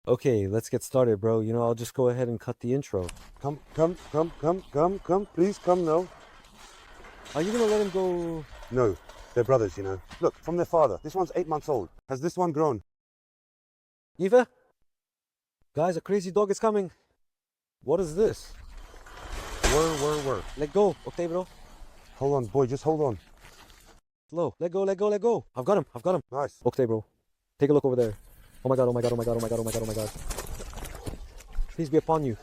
Okay, let's get started, bro. I'll just go ahead and cut the intro. Come. Please come now. Are you gonna let him go? No, they're brothers, you know. Look, from their father. This one's 8 months old. Has this one grown? Eva? Guys, a crazy dog is coming. What is this? Whir. Let go. Okay, bro. Hold on, boy, just hold on. Slow. Let go. I've got him. Nice. Okay, bro. Take a look over there. Oh my god. Please be upon you.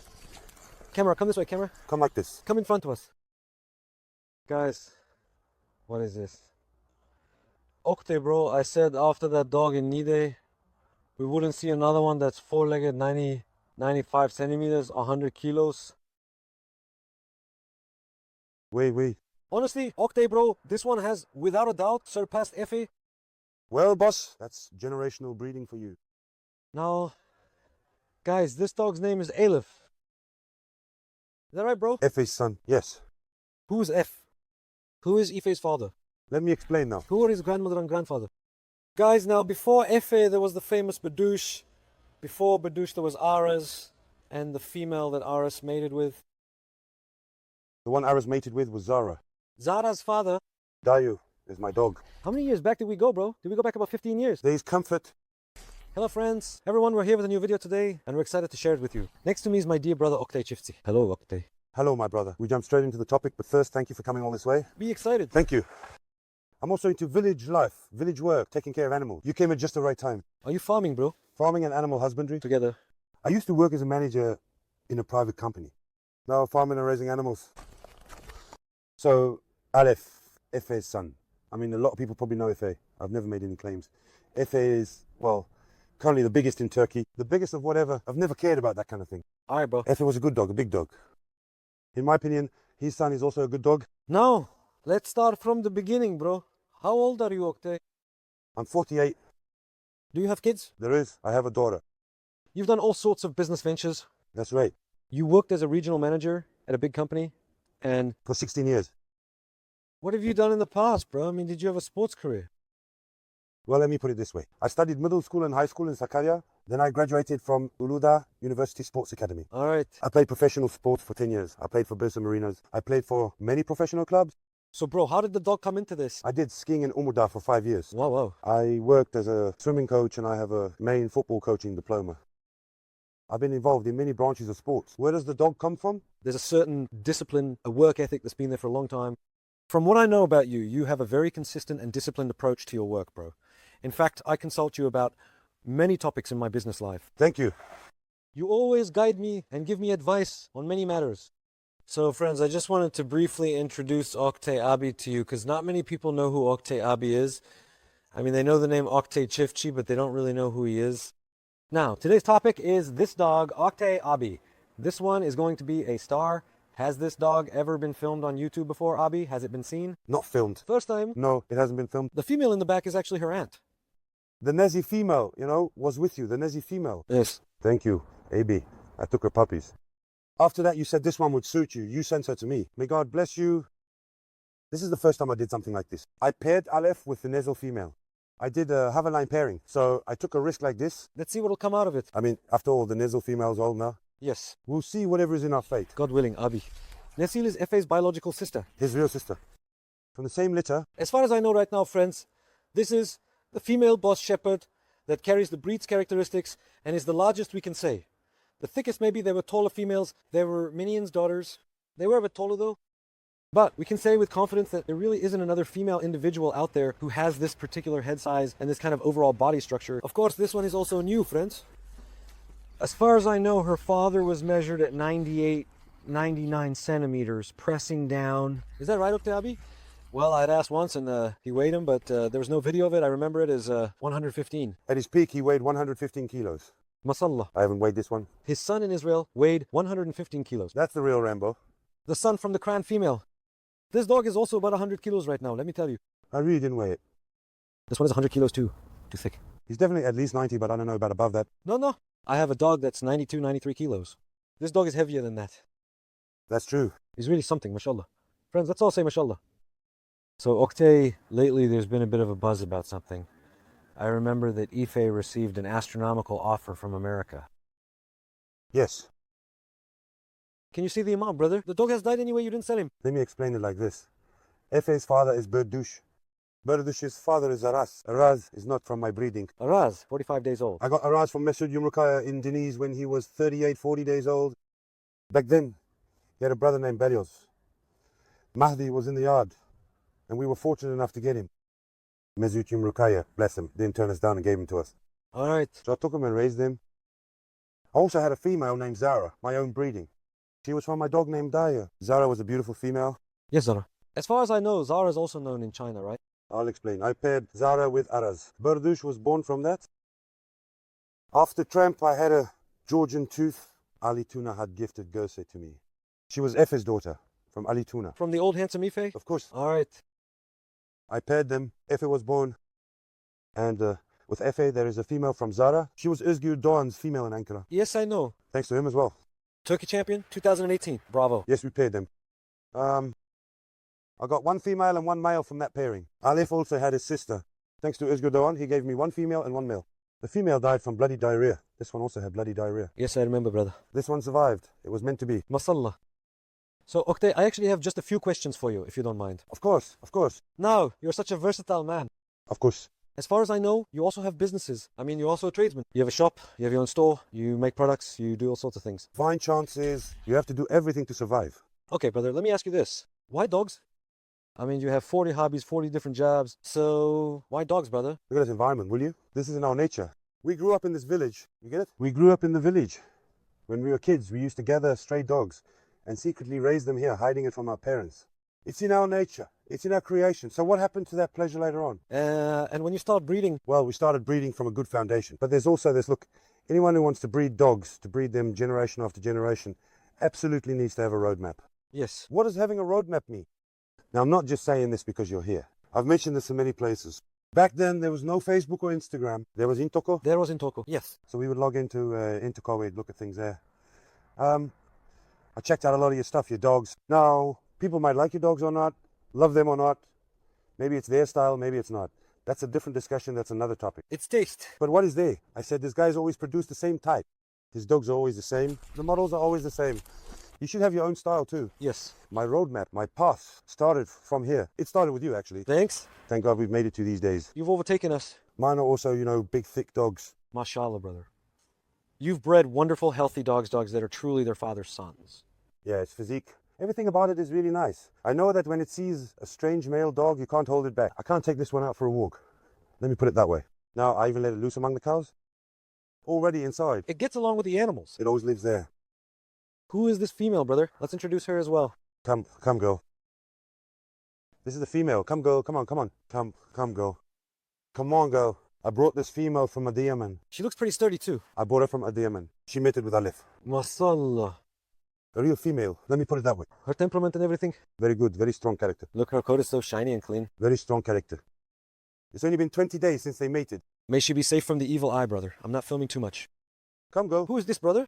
Camera, come this way, camera. Come like this. Come in front of us. Guys, what is this? Okay, bro, I said after that dog in Nide, we wouldn't see another one that's four-legged, 95 centimeters, 100 kilos. Wait. Honestly, Octay, bro, this one has, without a doubt, surpassed Effie. Well, boss, that's generational breeding for you. Now, guys, this dog's name is Aleph. Is that right, bro? Efe's son, yes. Who is F? Who is Ife's father? Let me explain now. Who are his grandmother and grandfather? Guys, now, before Efe, there was the famous Badouche. Before Badouche, there was Aras, and the female that Aras mated with. The one I was mated with was Zara. Zara's father. Dayu is my dog. How many years back did we go, bro? Did we go back about 15 years? There's comfort. Hello, friends. Everyone, we're here with a new video today, and we're excited to share it with you. Next to me is my dear brother, Oktay Chifti. Hello, Oktay. Hello, my brother. We jump straight into the topic, but first, thank you for coming all this way. Be excited. Thank you. I'm also into village life, village work, taking care of animals. You came at just the right time. Are you farming, bro? Farming and animal husbandry. Together. I used to work as a manager in a private company. Now farming and raising animals. So, Aleph, Efe's son. I mean, a lot of people probably know Efe. I've never made any claims. Efe is, well, currently the biggest in Turkey. The biggest of whatever. I've never cared about that kind of thing. All right, bro. Efe was a good dog, a big dog. In my opinion, his son is also a good dog. Now, let's start from the beginning, bro. How old are you, Oktay? I'm 48. Do you have kids? There is. I have a daughter. You've done all sorts of business ventures. That's right. You worked as a regional manager at a big company, and For 16 years. what have you done in the past, bro? I mean, did you have a sports career? Well, let me put it this way. I studied middle school and high school in Sakarya. Then I graduated from Uludağ University Sports Academy. All right. I played professional sports for 10 years. I played for Bursa Marinos. I played for many professional clubs. So, bro, how did the dog come into this? I did skiing in Umudağ for 5 years. Wow. I worked as a swimming coach and I have a main football coaching diploma. I've been involved in many branches of sports. Where does the dog come from? There's a certain discipline, a work ethic that's been there for a long time. From what I know about you, you have a very consistent and disciplined approach to your work, bro. In fact, I consult you about many topics in my business life. Thank you. You always guide me and give me advice on many matters. So, friends, I just wanted to briefly introduce Oktay Abi to you because not many people know who Oktay Abi is. I mean, they know the name Oktay Chifchi, but they don't really know who he is. Now, today's topic is this dog, Oktay Abi. This one is going to be a star. Has this dog ever been filmed on YouTube before, Abi? Has it been seen? Not filmed. First time. No, it hasn't been filmed. The female in the back is actually her aunt. The Nezi female, was with you. The Nezi female. Yes. Thank you, AB. I took her puppies. After that, you said this one would suit you. You sent her to me. May God bless you. This is the first time I did something like this. I paired Aleph with the Nezel female. I did a Haveline pairing, so I took a risk like this. Let's see what will come out of it. I mean, after all, the Nezel female's old now. Yes. We'll see whatever is in our fate. God willing, Abi. Nesil is Efe's biological sister. His real sister. From the same litter. As far as I know right now, friends, this is the female boss shepherd that carries the breed's characteristics and is the largest we can say. The thickest, maybe there were taller females. There were minions' daughters. They were a bit taller though. But we can say with confidence that there really isn't another female individual out there who has this particular head size and this kind of overall body structure. Of course, this one is also new, friends. As far as I know, her father was measured at 98, 99 centimeters, pressing down. Is that right, Oktabi? Well, I'd asked once and he weighed him, but there was no video of it. I remember it as 115. At his peak, he weighed 115 kilos. Masallah. I haven't weighed this one. His son in Israel weighed 115 kilos. That's the real Rambo. The son from the Kran female. This dog is also about 100 kilos right now, let me tell you. I really didn't weigh it. This one is 100 kilos too. Too thick. He's definitely at least 90, but I don't know about above that. No. I have a dog that's 92, 93 kilos. This dog is heavier than that. That's true. He's really something, mashallah. Friends, let's all say mashallah. So, Oktay, lately there's been a bit of a buzz about something. I remember that Ife received an astronomical offer from America. Yes. Can you see the amount, brother? The dog has died anyway, you didn't sell him. Let me explain it like this. Efe's father is Berdush. Berdush's father is Aras. Aras is not from my breeding. Araz, 45 days old. I got Aras from Mesut Yumrukaya in Deniz when he was 38, 40 days old. Back then, he had a brother named Berlioz. Mahdi was in the yard, and we were fortunate enough to get him. Mesut Yumrukaya, bless him, didn't turn us down and gave him to us. All right. So I took him and raised him. I also had a female named Zara, my own breeding. She was from my dog named Daya. Zara was a beautiful female. Yes, Zara. As far as I know, Zara is also known in China, right? I'll explain. I paired Zara with Araz. Berdush was born from that. After Tramp, I had a Georgian tooth. Ali Tuna had gifted Gerse to me. She was Efe's daughter from Ali Tuna. From the old handsome Ife? Of course. All right. I paired them. Efe was born. And with Efe, there is a female from Zara. She was Özgür Doğan's female in Ankara. Yes, I know. Thanks to him as well. Turkey champion, 2018. Bravo. Yes, we paired them. I got one female and one male from that pairing. Alef also had his sister. Thanks to Özgür Doğan, he gave me one female and one male. The female died from bloody diarrhea. This one also had bloody diarrhea. Yes, I remember, brother. This one survived. It was meant to be. Masallah. So, Oktay, I actually have just a few questions for you, if you don't mind. Of course, of course, Now, you're such a versatile man. of course. As far as I know, you also have businesses. I mean, you're also a tradesman. You have a shop, you have your own store, you make products, you do all sorts of things. Fine chances. You have to do everything to survive. Okay, brother, let me ask you this. Why dogs? I mean, you have 40 hobbies, 40 different jobs. So, why dogs, brother? Look at this environment, will you? This is in our nature. We grew up in this village. You get it? We grew up in the village. When we were kids, we used to gather stray dogs and secretly raise them here, hiding it from our parents. It's in our nature. It's in our creation. So what happened to that pleasure later on? And when you start breeding, Well, we started breeding from a good foundation. But there's also this, look, anyone who wants to breed dogs, to breed them generation after generation, absolutely needs to have a roadmap. yes. What does having a roadmap mean? Now, I'm not just saying this because you're here. I've mentioned this in many places. Back then, there was no Facebook or Instagram. There was Intoko. There was in Toko. Yes. So we would log into Intoko, we'd look at things there. I checked out a lot of your stuff, your dogs. Now, people might like your dogs or not, love them or not. Maybe it's their style, maybe it's not. That's a different discussion, that's another topic. It's taste. But what is there? I said, this guy's always produced the same type. His dogs are always the same. The models are always the same. You should have your own style too. Yes. My roadmap, my path started from here. It started with you, actually. Thanks. Thank God we've made it to these days. You've overtaken us. Mine are also, you know, big, thick dogs. Mashallah, brother. You've bred wonderful, healthy dogs that are truly their father's sons. Yeah, its physique. Everything about it is really nice. I know that when it sees a strange male dog, you can't hold it back. I can't take this one out for a walk. Let me put it that way. Now, I even let it loose among the cows. Already inside. It gets along with the animals. It always lives there. Who is this female, brother? Let's introduce her as well. Come, girl. This is the female. Come, girl. Come on. Come, girl. Come on, girl. I brought this female from Adiyaman. She looks pretty sturdy too. I brought her from Adiyaman. She mated with Alef. Masallah. A real female. Let me put it that way. Her temperament and everything. Very good. Very strong character. Look, her coat is so shiny and clean. Very strong character. It's only been 20 days since they mated. May she be safe from the evil eye, brother. I'm not filming too much. Come, girl. Who is this, brother?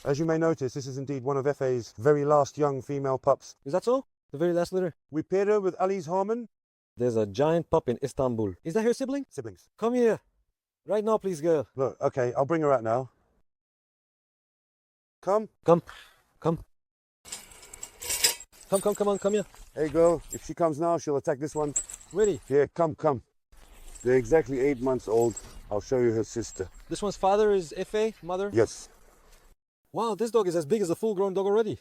As you may notice, this is indeed one of Efe's very last young female pups. Is that so? The very last litter? We paired her with Ali's Harmon. There's a giant pup in Istanbul. Is that her sibling? Siblings. Come here. Right now, please, girl. Look, okay, I'll bring her out now. Come. Come on, come here. Hey, girl, if she comes now, she'll attack this one. Ready? Here, come. They're exactly 8 months old. I'll show you her sister. This one's father is Efe, mother? Yes. Wow, this dog is as big as a full-grown dog already.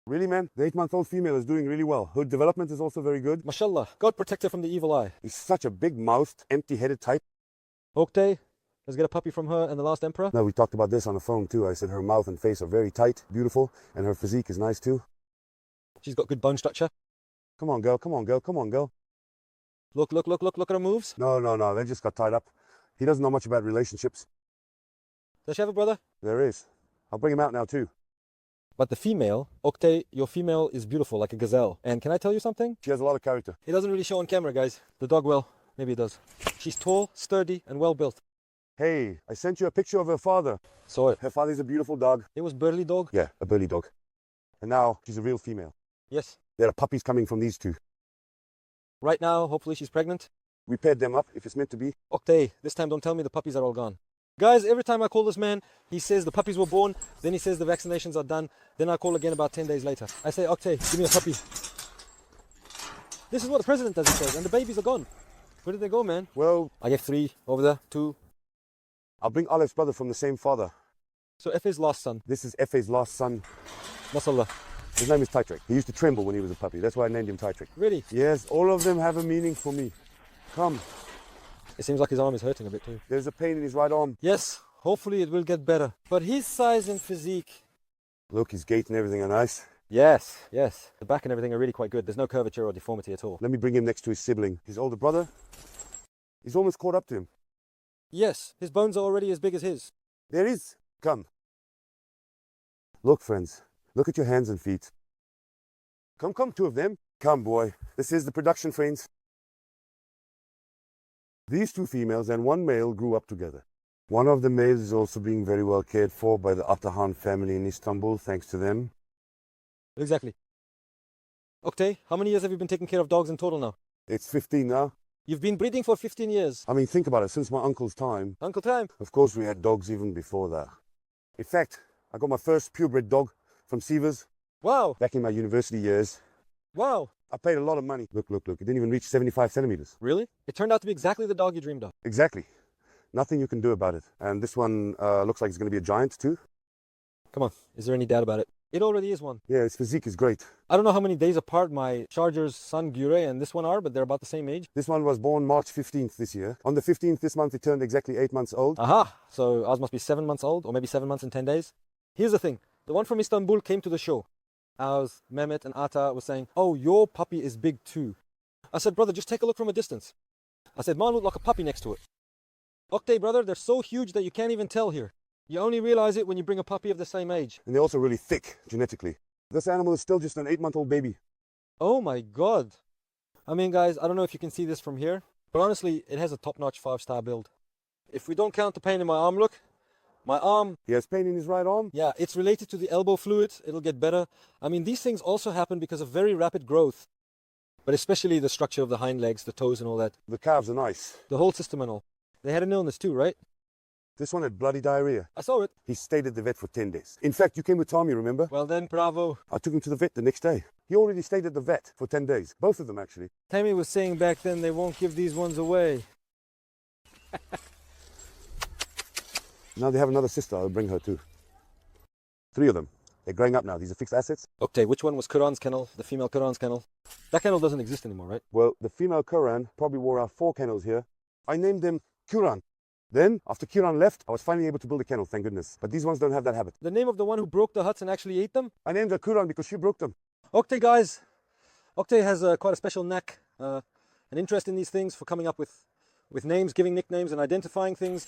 Really, man? The 8-month-old female is doing really well. Her development is also very good. Mashallah. God protect her from the evil eye. He's such a big-mouthed, empty-headed type. Oktay, let's get a puppy from her and the last emperor. No, we talked about this on the phone, too. I said her mouth and face are very tight, beautiful, and her physique is nice, too. She's got good bone structure. Come on, girl. Look at her moves. No, they just got tied up. He doesn't know much about relationships. Does she have a brother? There is. I'll bring him out now, too. But the female, Oktay, your female is beautiful, like a gazelle. And can I tell you something? She has a lot of character. It doesn't really show on camera, guys. The dog will. Maybe it does. She's tall, sturdy, and well built. Hey, I sent you a picture of her father. Saw it. Her father's a beautiful dog. It was Burley dog? Yeah, a burly dog. And now she's a real female. Yes. There are puppies coming from these two. Right now, hopefully she's pregnant. We paired them up if it's meant to be. Octay, this time don't tell me the puppies are all gone. Guys, every time I call this man, he says the puppies were born, then he says the vaccinations are done, then I call again about 10 days later. I say, Octay, give me a puppy. This is what the president does, he says, and the babies are gone. Where did they go, man? Well, I gave 3 over there, 2. I'll bring Alef's brother from the same father. So Efe's last son, This is Efe's last son. Masallah. His name is Tytrek. He used to tremble when he was a puppy. That's why I named him Tytrek. Really? Yes, all of them have a meaning for me. Come. It seems like his arm is hurting a bit too. There's a pain in his right arm. Yes, hopefully it will get better. But his size and physique. Look, his gait and everything are nice. Yes, yes. The back and everything are really quite good. There's no curvature or deformity at all. Let me bring him next to his sibling. His older brother. He's almost caught up to him. Yes, his bones are already as big as his. There is. Come. Look, friends. Look at your hands and feet. Come, 2 of them. Come, boy. This is the production, friends. These 2 females and 1 male grew up together. One of the males is also being very well cared for by the Atahan family in Istanbul, thanks to them. Exactly. Octay, how many years have you been taking care of dogs in total now? It's 15 now. You've been breeding for 15 years. I mean, think about it. Since my uncle's time, Uncle Time. of course, we had dogs even before that. In fact, I got my first purebred dog from Sievers Wow, back in my university years. wow. I paid a lot of money. Look. It didn't even reach 75 centimeters. Really? It turned out to be exactly the dog you dreamed of. Exactly. Nothing you can do about it. And this one looks like it's going to be a giant too. Come on, is there any doubt about it? It already is one. Yeah, its physique is great. I don't know how many days apart my Charger's son Gure and this one are, but they're about the same age. This one was born March 15th this year. On the 15th this month, it turned exactly 8 months old. Aha, so ours must be 7 months old, or maybe 7 months and 10 days. Here's the thing, the one from Istanbul came to the show. Ours, Mehmet and Ata was saying, oh, your puppy is big too. I said, brother, just take a look from a distance. I said, mine looked like a puppy next to it. Octay, brother, they're so huge that you can't even tell here. You only realize it when you bring a puppy of the same age. And they're also really thick genetically. This animal is still just an 8-month-old baby. Oh my God. I mean, guys, I don't know if you can see this from here, but honestly, it has a top-notch 5-star build. If we don't count the pain in my arm, look, my arm, He has pain in his right arm. yeah, it's related to the elbow fluid. It'll get better. I mean, these things also happen because of very rapid growth, but especially the structure of the hind legs, the toes and all that, The calves are nice. the whole system and all. They had an illness too, right? This one had bloody diarrhea. I saw it. He stayed at the vet for 10 days. In fact, you came with Tommy, remember? Well then, bravo. I took him to the vet the next day. He already stayed at the vet for 10 days. Both of them, actually. Tammy was saying back then they won't give these ones away. Now they have another sister. I'll bring her too. 3 of them. They're growing up now. These are fixed assets. Okay, which one was Quran's kennel, the female Quran's kennel? That kennel doesn't exist anymore, right? Well, the female Quran probably wore out 4 kennels here. I named them Quran. Then, after Quran left, I was finally able to build a kennel, thank goodness. But these ones don't have that habit. The name of the one who broke the huts and actually ate them? I named her Quran because she broke them. Octay, guys. Octay has quite a special knack, an interest in these things for coming up with names, giving nicknames and identifying things.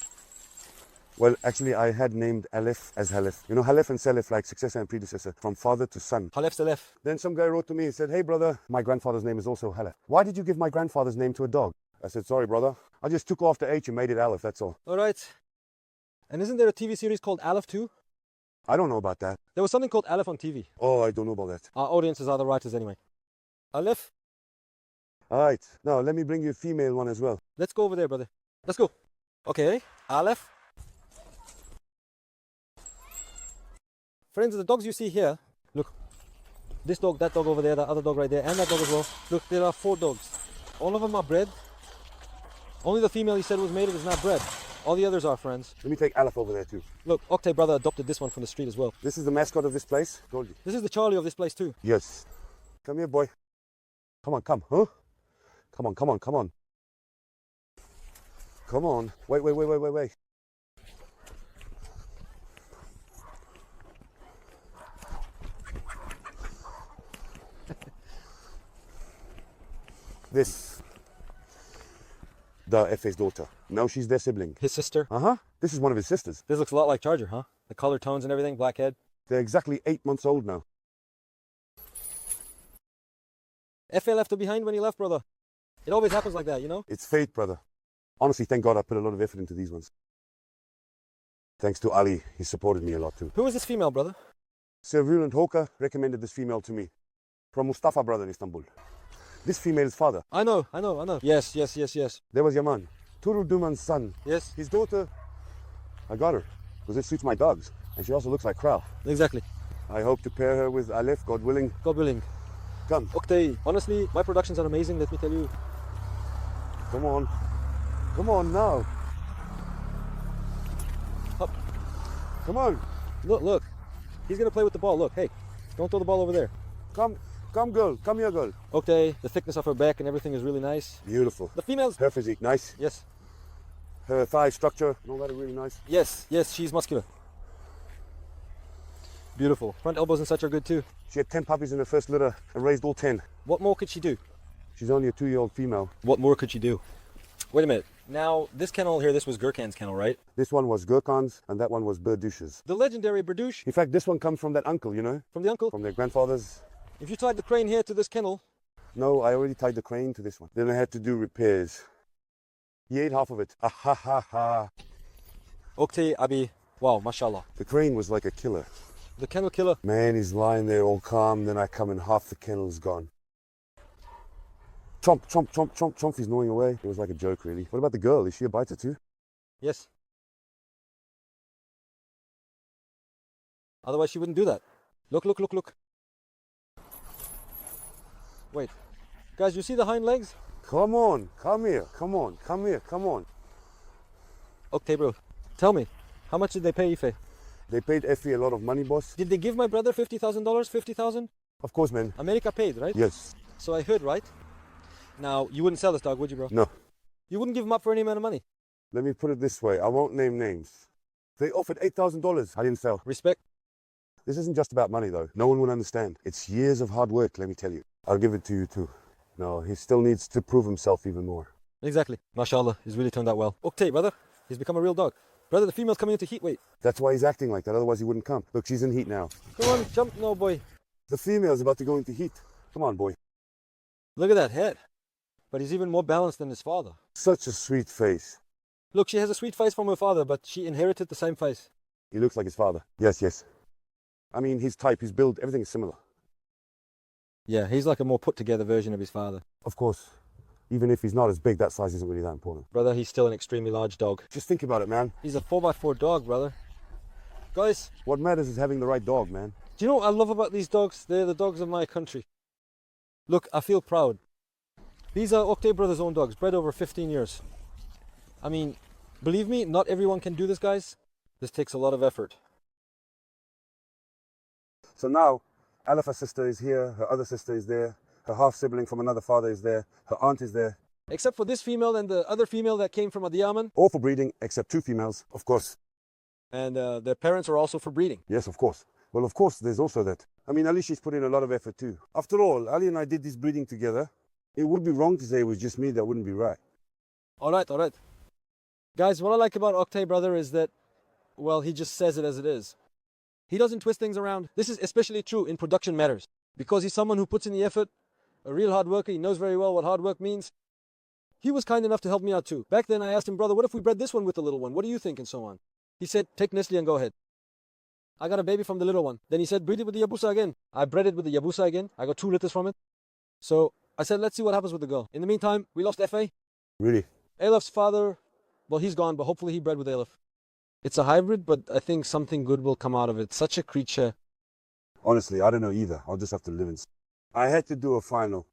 Well, actually, I had named Aleph as Halef. You know, Halef and Salef, like successor and predecessor, from father to son. Halef Salef. Then some guy wrote to me and said, hey, brother, my grandfather's name is also Halef. Why did you give my grandfather's name to a dog? I said, sorry, brother. I just took off the H and made it Aleph, that's all. All right. And isn't there a TV series called Aleph too? I don't know about that. There was something called Aleph on TV. Oh, I don't know about that. Our audiences are the writers anyway. Aleph, All right. Now, let me bring you a female one as well. let's go over there, brother. Let's go. Okay, Aleph. Friends, the dogs you see here, look. This dog, that dog over there, that other dog right there, and that dog as well. Look, there are 4 dogs. All of them are bred. Only the female he said was mated is not bred. All the others are, friends. Let me take Aleph over there too. Look, Octay brother adopted this one from the street as well. This is the mascot of this place. Told you. This is the Charlie of this place too. Yes. Come here, boy. Come on, come. Huh? Come on, come on, come on. Come on. Wait. This, the Efe's daughter. Now she's their sibling. His sister. Uh-huh. This is one of his sisters. This looks a lot like Charger, huh? The color tones and everything, black head. They're exactly 8 months old now. Efe left her behind when he left, brother. It always happens like that, you know? It's fate, brother. Honestly, thank God I put a lot of effort into these ones. Thanks to Ali, he supported me a lot too. Who is this female, brother? Sir Roland Hawker recommended this female to me. From Mustafa brother in Istanbul. This female's father. I know, I know, I know. Yes, yes, yes, yes. There was Yaman, Turul Duman's son. Yes, His daughter, I got her because it suits my dogs. And she also looks like Kral. exactly. I hope to pair her with Aleph, God willing. God willing. Come, Oktay, honestly, my productions are amazing, let me tell you. come on. Come on now. Up. Come on. Look, look. He's gonna play with the ball. Look, hey, don't throw the ball over there. Come, come girl. Come here, girl. Oktay, the thickness of her back and everything is really nice. Beautiful. The females, Her physique, nice. yes, Her thigh structure, and all that are really nice. yes, yes, she's muscular. Beautiful. Front elbows and such are good too. She had 10 puppies in her first litter and raised all 10. What more could she do? She's only a 2-year-old female. What more could she do? Wait a minute. Now, this kennel here, this was Gurkhan's kennel, right? This one was Gurkhan's and that one was Berdouche's. The legendary Berdouche In fact, this one comes from that uncle, you know, from the uncle. from their grandfathers. If you tied the crane here to this kennel, No, I already tied the crane to this one. Then I had to do repairs. He ate half of it. Ah ha ha ha. Oktay, Abi, wow, mashallah. The crane was like a killer. The kennel killer. Man, he's lying there all calm, then I come and half the kennel's gone. Chomp, chomp, chomp, chomp, chomp, he's gnawing away. It was like a joke, really. What about the girl? Is she a biter too? Yes. Otherwise, she wouldn't do that. Look, look, look, look. Wait. Guys, you see the hind legs? Come on, come here, come on, come here, come on. Okay, bro. Tell me, how much did they pay Ife? They paid Effie a lot of money, boss. Did they give my brother $50,000? 50,000? Of course, man. America paid, right? Yes. So I heard, right? Now, you wouldn't sell this dog, would you, bro? No. You wouldn't give him up for any amount of money. Let me put it this way. I won't name names. They offered $8,000. I didn't sell. Respect. This isn't just about money, though. No one will understand. It's years of hard work, let me tell you. I'll give it to you, too. No, he still needs to prove himself even more. Exactly. MashaAllah, he's really turned out well. Okay, brother. He's become a real dog. Brother, the female's coming into heat weight. That's why he's acting like that, otherwise he wouldn't come. Look, she's in heat now. Come on, jump. No, boy. The female's about to go into heat. Come on, boy. Look at that head. But he's even more balanced than his father. Such a sweet face. Look, she has a sweet face from her father, but she inherited the same face. He looks like his father. Yes, yes. I mean, his type, his build, everything is similar. Yeah, he's like a more put together version of his father. Of course, even if he's not as big, that size isn't really that important. Brother, he's still an extremely large dog. Just think about it, man. He's a 4x4 dog, brother. Guys, What matters is having the right dog, man. do you know what I love about these dogs? They're the dogs of my country. Look, I feel proud. These are Oktay Brothers' own dogs, bred over 15 years. I mean, believe me, not everyone can do this, guys. This takes a lot of effort. So now, Alipha's sister is here, her other sister is there, her half-sibling from another father is there, her aunt is there. Except for this female and the other female that came from Adiyaman. All for breeding, except 2 females, of course. And their parents are also for breeding. Yes, of course. Well, of course, there's also that. I mean, Ali, she's put in a lot of effort too. After all, Ali and I did this breeding together. It would be wrong to say it was just me. That wouldn't be right. All right. Guys, what I like about Oktay Brother is that, well, he just says it as it is. He doesn't twist things around. This is especially true in production matters. Because he's someone who puts in the effort, a real hard worker. He knows very well what hard work means. He was kind enough to help me out too. Back then I asked him, brother, what if we bred this one with the little one? What do you think? And so on. He said, take Nestle and go ahead. I got a baby from the little one. Then he said, breed it with the Yabusa again. I bred it with the Yabusa again. I got 2 litters from it. So I said, let's see what happens with the girl. In the meantime, we lost Fa. Really? Alef's father, well, he's gone, but hopefully he bred with Alef. It's a hybrid, but I think something good will come out of it. Such a creature. Honestly, I don't know either. I'll just have to live in. I had to do a final.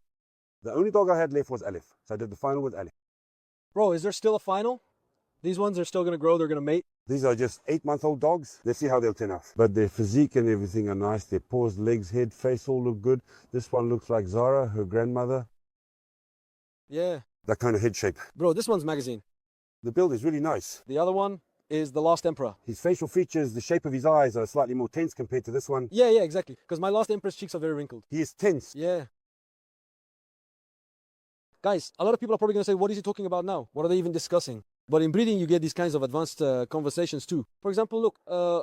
The only dog I had left was Aleph. So I did the final with Aleph. Bro, is there still a final? These ones are still going to grow. They're going to mate. These are just 8-month-old dogs. Let's see how they'll turn out. But their physique and everything are nice. Their paws, legs, head, face all look good. This one looks like Zara, her grandmother. Yeah. That kind of head shape. Bro, this one's magazine. The build is really nice. The other one is the Last Emperor. His facial features, the shape of his eyes are slightly more tense compared to this one. Yeah, exactly. Because my Last Emperor's cheeks are very wrinkled. He is tense. Yeah. Guys, a lot of people are probably going to say, what is he talking about now? What are they even discussing? But in breeding, you get these kinds of advanced conversations too. For example, look,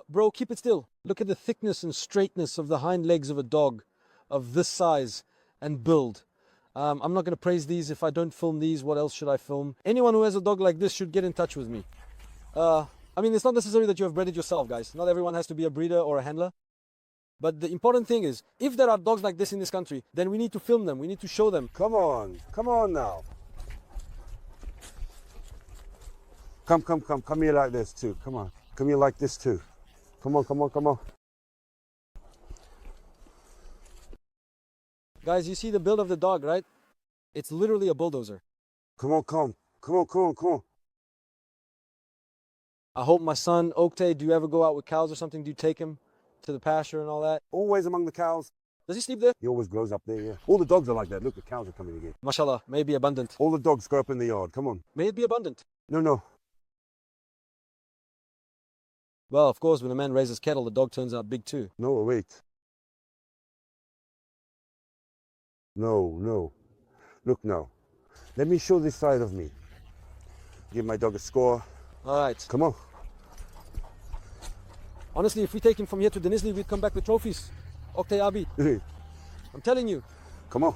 bro, keep it still. Look at the thickness and straightness of the hind legs of a dog of this size and build. I'm not going to praise these. If I don't film these, what else should I film? Anyone who has a dog like this should get in touch with me. I mean, it's not necessary that you have bred it yourself, guys. Not everyone has to be a breeder or a handler. But the important thing is, if there are dogs like this in this country, then we need to film them. We need to show them. Come on now. Come here like this too. Come on, come here like this too. Come on. Guys, you see the build of the dog, right? It's literally a bulldozer. Come on. I hope my son, Oktay, do you ever go out with cows or something? Do you take him to the pasture and all that? Always among the cows. Does he sleep there? He always grows up there, yeah. All the dogs are like that. Look, the cows are coming again. Mashallah, may it be abundant. All the dogs grow up in the yard. Come on. May it be abundant. No. Well, of course, when a man raises cattle, the dog turns out big too. No, wait. No. Look now. Let me show this side of me. Give my dog a score. All right. Come on. Honestly, if we take him from here to Denizli, we'd come back with trophies. Oktay Abi, I'm telling you. Come on.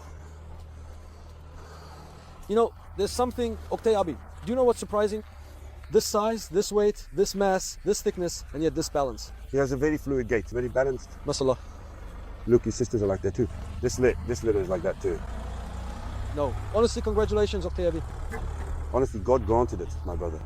You know, there's something, Oktay Abi, do you know what's surprising? This size, this weight, this mass, this thickness, and yet this balance. He has a very fluid gait, very balanced. Mashallah. Look, his sisters are like that too. This litter is like that too. No, honestly, congratulations, Oktay Abi. Honestly, God granted it, my brother.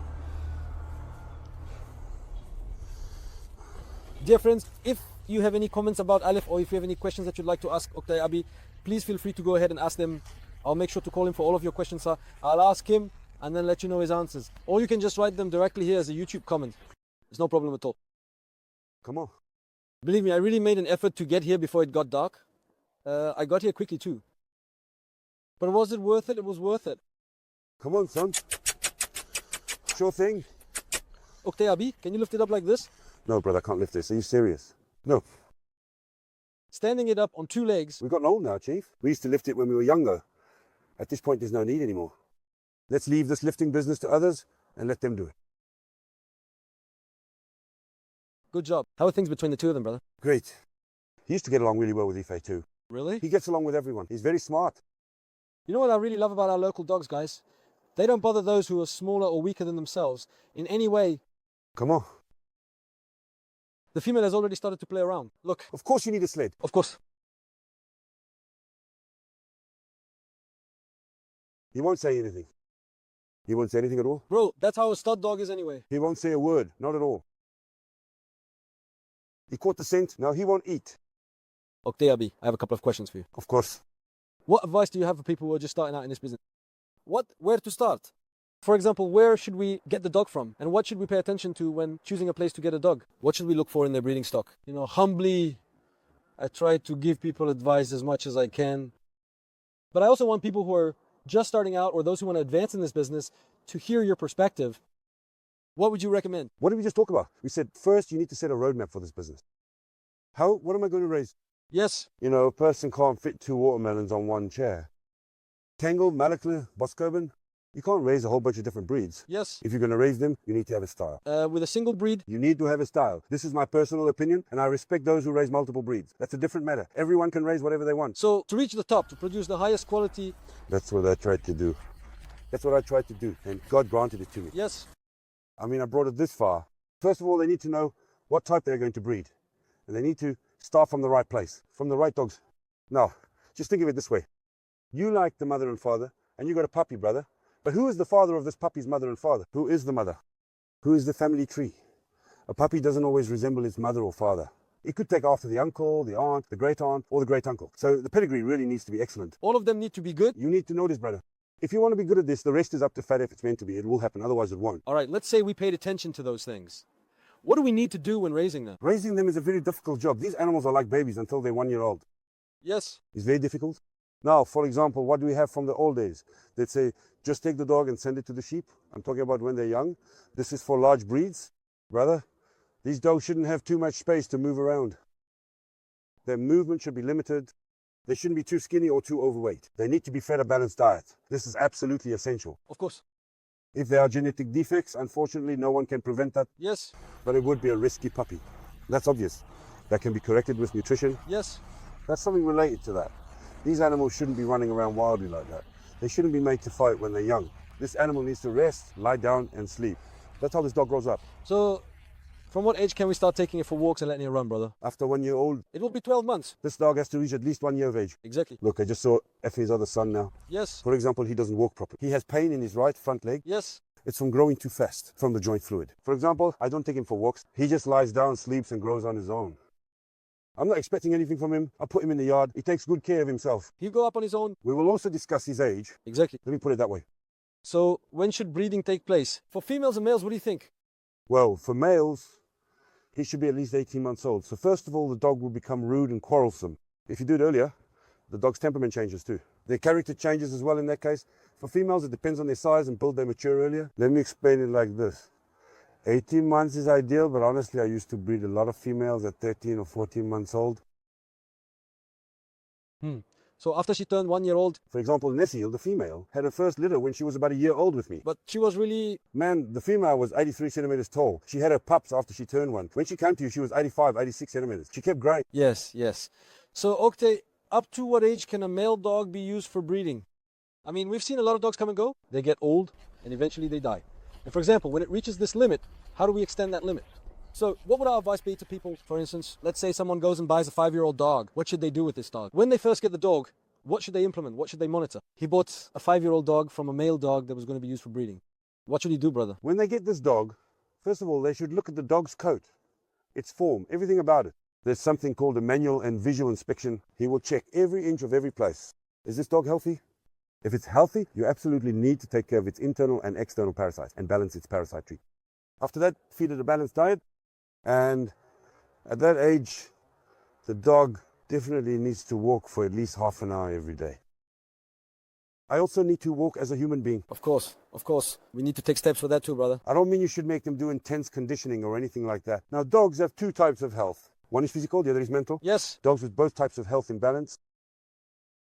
Dear friends, if you have any comments about Aleph or if you have any questions that you'd like to ask Oktay Abi, please feel free to go ahead and ask them. I'll make sure to call him for all of your questions, sir. I'll ask him and then let you know his answers. Or you can just write them directly here as a YouTube comment. It's no problem at all. Come on. Believe me, I really made an effort to get here before it got dark. I got here quickly too. But was it worth it? It was worth it. Come on, son. Sure thing. Oktay Abi, can you lift it up like this? No, brother, I can't lift this. Are you serious? No. Standing it up on two legs. We've gotten old now, Chief. We used to lift it when we were younger. At this point, there's no need anymore. Let's leave this lifting business to others and let them do it. Good job. How are things between the two of them, brother? Great. He used to get along really well with Ife too. Really? He gets along with everyone. He's very smart. You know what I really love about our local dogs, guys? They don't bother those who are smaller or weaker than themselves in any way. Come on. The female has already started to play around. Look. Of course you need a sled. Of course. He won't say anything. He won't say anything at all. Bro, that's how a stud dog is anyway. He won't say a word. Not at all. He caught the scent. Now he won't eat. Oktay Abi, I have a couple of questions for you. Of course. What advice do you have for people who are just starting out in this business? Where to start? For example, where should we get the dog from? And what should we pay attention to when choosing a place to get a dog? What should we look for in their breeding stock? You know, humbly, I try to give people advice as much as I can. But I also want people who are just starting out or those who want to advance in this business to hear your perspective. What would you recommend? What did we just talk about? We said, first, you need to set a roadmap for this business. What am I going to raise? Yes. You know, a person can't fit 2 watermelons on 1 chair. Kangal, Malakli, Boskoben, you can't raise a whole bunch of different breeds. Yes. If you're going to raise them, you need to have a style. With a single breed. You need to have a style. This is my personal opinion, and I respect those who raise multiple breeds. That's a different matter. Everyone can raise whatever they want. So to reach the top, to produce the highest quality. That's what I tried to do. That's what I tried to do, and God granted it to me. Yes. I mean, I brought it this far. First of all, they need to know what type they're going to breed. And they need to start from the right place, from the right dogs. Now, just think of it this way. You like the mother and father, and you got a puppy, brother. But who is the father of this puppy's mother and father? Who is the mother? Who is the family tree? A puppy doesn't always resemble its mother or father. It could take after the uncle, the aunt, the great aunt, or the great uncle. So the pedigree really needs to be excellent. All of them need to be good. You need to know this, brother. If you want to be good at this, the rest is up to fate if it's meant to be. It will happen, otherwise it won't. All right, let's say we paid attention to those things. What do we need to do when raising them? Raising them is a very difficult job. These animals are like babies until they're 1 year old. Yes. It's very difficult. Now, for example, what do we have from the old days? They'd say, just take the dog and send it to the sheep. I'm talking about when they're young. This is for large breeds. Brother, these dogs shouldn't have too much space to move around. Their movement should be limited. They shouldn't be too skinny or too overweight. They need to be fed a balanced diet. This is absolutely essential. Of course. If there are genetic defects, unfortunately, no one can prevent that. Yes. But it would be a risky puppy. That's obvious. That can be corrected with nutrition. Yes. That's something related to that. These animals shouldn't be running around wildly like that. They shouldn't be made to fight when they're young. This animal needs to rest, lie down, and sleep. That's how this dog grows up. So, From what age can we start taking it for walks and letting it run, brother? After 1 year old, It will be 12 months. this dog has to reach at least 1 year of age. Exactly. Look, I just saw Effie's other son now. Yes. For example, he doesn't walk properly. He has pain in his right front leg. Yes. It's from growing too fast from the joint fluid. For example, I don't take him for walks. He just lies down, sleeps, and grows on his own. I'm not expecting anything from him. I put him in the yard. He takes good care of himself. He'll go up on his own. We will also discuss his age. Exactly. Let me put it that way. So when should breeding take place? For females and males, what do you think? Well, for males, he should be at least 18 months old. So first of all, the dog will become rude and quarrelsome. If you do it earlier, the dog's temperament changes too. Their character changes as well in that case. For females, it depends on their size and build. They mature earlier. Let me explain it like this. 18 months is ideal, but honestly, I used to breed a lot of females at 13 or 14 months old. So after she turned 1 year old, For example, Nessie, the female, had her first litter when she was about a year old with me. but she was really, Man, the female was 83 centimeters tall. She had her pups after she turned one. When she came to you, she was 85, 86 centimeters. She kept growing. yes. So Okte, up to what age can a male dog be used for breeding? I mean, we've seen a lot of dogs come and go. They get old and eventually they die. And for example, when it reaches this limit, how do we extend that limit? So what would our advice be to people, for instance, let's say someone goes and buys a 5-year-old dog. What should they do with this dog? When they first get the dog, what should they implement? What should they monitor? He bought a 5-year-old dog from a male dog that was going to be used for breeding. What should he do, brother? When they get this dog, first of all, they should look at the dog's coat, its form, everything about it. There's something called a manual and visual inspection. He will check every inch of every place. Is this dog healthy? If it's healthy, you absolutely need to take care of its internal and external parasites and balance its parasitry. After that, feed it a balanced diet. And at that age, the dog definitely needs to walk for at least half an hour every day. I also need to walk as a human being. Of course. We need to take steps for that too, brother. I don't mean you should make them do intense conditioning or anything like that. Now, dogs have two types of health. One is physical, the other is mental. Yes. Dogs with both types of health in balance